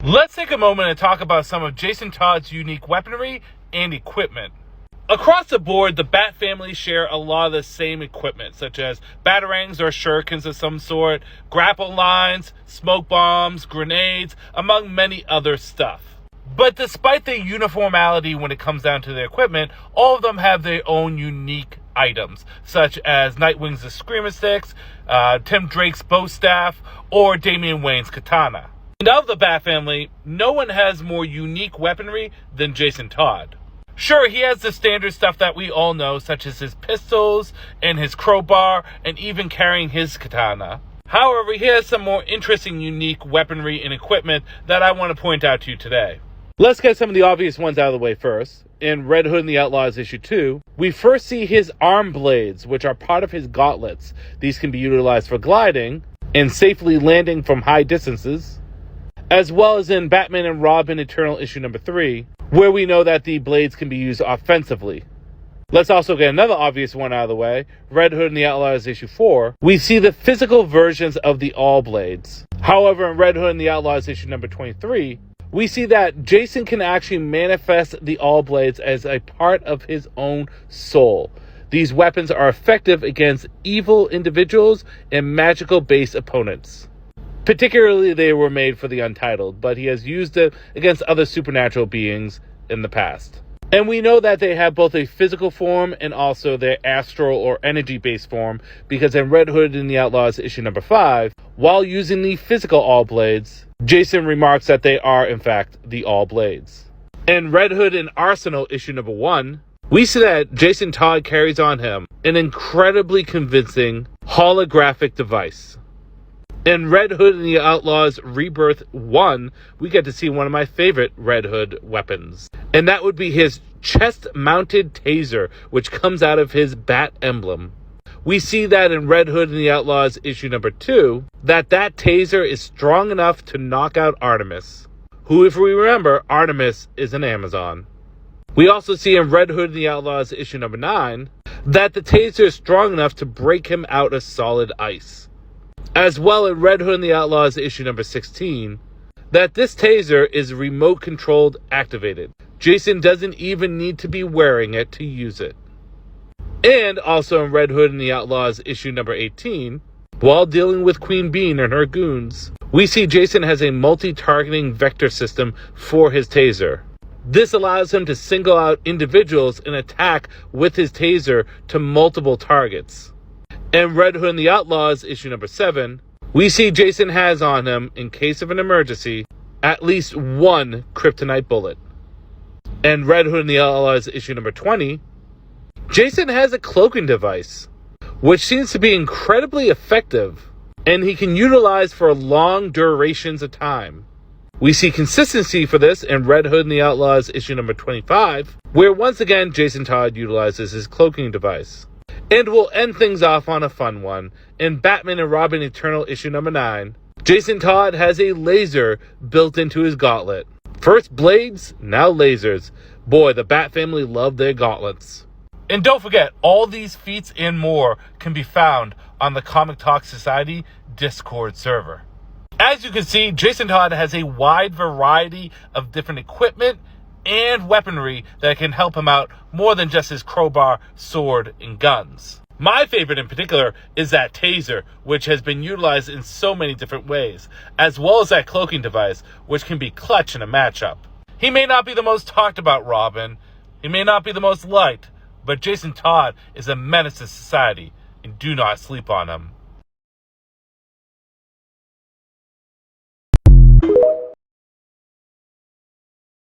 Let's take a moment and talk about some of Jason Todd's unique weaponry and equipment. Across the board, the Bat family share a lot of the same equipment, such as batarangs or shurikens of some sort, grapple lines, smoke bombs, grenades, among many other stuff. But despite the uniformity when it comes down to their equipment, all of them have their own unique items, such as Nightwing's Screamer Sticks, Tim Drake's bow staff, or Damian Wayne's katana. And of the Bat family, no one has more unique weaponry than Jason Todd. Sure, he has the standard stuff that we all know, such as his pistols and his crowbar, and even carrying his katana. However, he has some more interesting, unique weaponry and equipment that I want to point out to you today. Let's get some of the obvious ones out of the way first. In Red Hood and the Outlaws issue 2, we first see his arm blades, which are part of his gauntlets. These can be utilized for gliding and safely landing from high distances, as well as in Batman and Robin Eternal issue number 3, where we know that the blades can be used offensively. Let's also get another obvious one out of the way. Red Hood and the Outlaws issue 4, we see the physical versions of the All Blades. However, in Red Hood and the Outlaws issue number 23, we see that Jason can actually manifest the All Blades as a part of his own soul. These weapons are effective against evil individuals and magical-based opponents. Particularly, they were made for the Untitled, but he has used it against other supernatural beings in the past. And we know that they have both a physical form and also their astral or energy-based form, because in Red Hood and the Outlaws issue number 5, while using the physical All Blades, Jason remarks that they are, in fact, the All Blades. In Red Hood and Arsenal issue number 1, we see that Jason Todd carries on him an incredibly convincing holographic device. In Red Hood and the Outlaws Rebirth 1, we get to see one of my favorite Red Hood weapons. And that would be his chest-mounted taser, which comes out of his bat emblem. We see that in Red Hood and the Outlaws issue number 2, that taser is strong enough to knock out Artemis, who, if we remember, Artemis is an Amazon. We also see in Red Hood and the Outlaws issue number 9, that the taser is strong enough to break him out of solid ice. As well in Red Hood and the Outlaws issue number 16, that this taser is remote-controlled activated. Jason doesn't even need to be wearing it to use it. And also in Red Hood and the Outlaws issue number 18, while dealing with Queen Bean and her goons, we see Jason has a multi-targeting vector system for his taser. This allows him to single out individuals and attack with his taser to multiple targets. In Red Hood and the Outlaws issue number 7, we see Jason has on him, in case of an emergency, at least one kryptonite bullet. In Red Hood and the Outlaws issue number 20, Jason has a cloaking device, which seems to be incredibly effective, and he can utilize for long durations of time. We see consistency for this in Red Hood and the Outlaws issue number 25, where once again Jason Todd utilizes his cloaking device. And we'll end things off on a fun one. In Batman and Robin Eternal issue number 9, Jason Todd has a laser built into his gauntlet. First blades, now lasers. Boy, the Bat family love their gauntlets. And don't forget, all these feats and more can be found on the Comic Talk Society Discord server. As you can see, Jason Todd has a wide variety of different equipment and weaponry that can help him out more than just his crowbar, sword, and guns. My favorite in particular is that taser, which has been utilized in so many different ways, as well as that cloaking device, which can be clutch in a matchup. He may not be the most talked about Robin, he may not be the most liked, but Jason Todd is a menace to society, and do not sleep on him.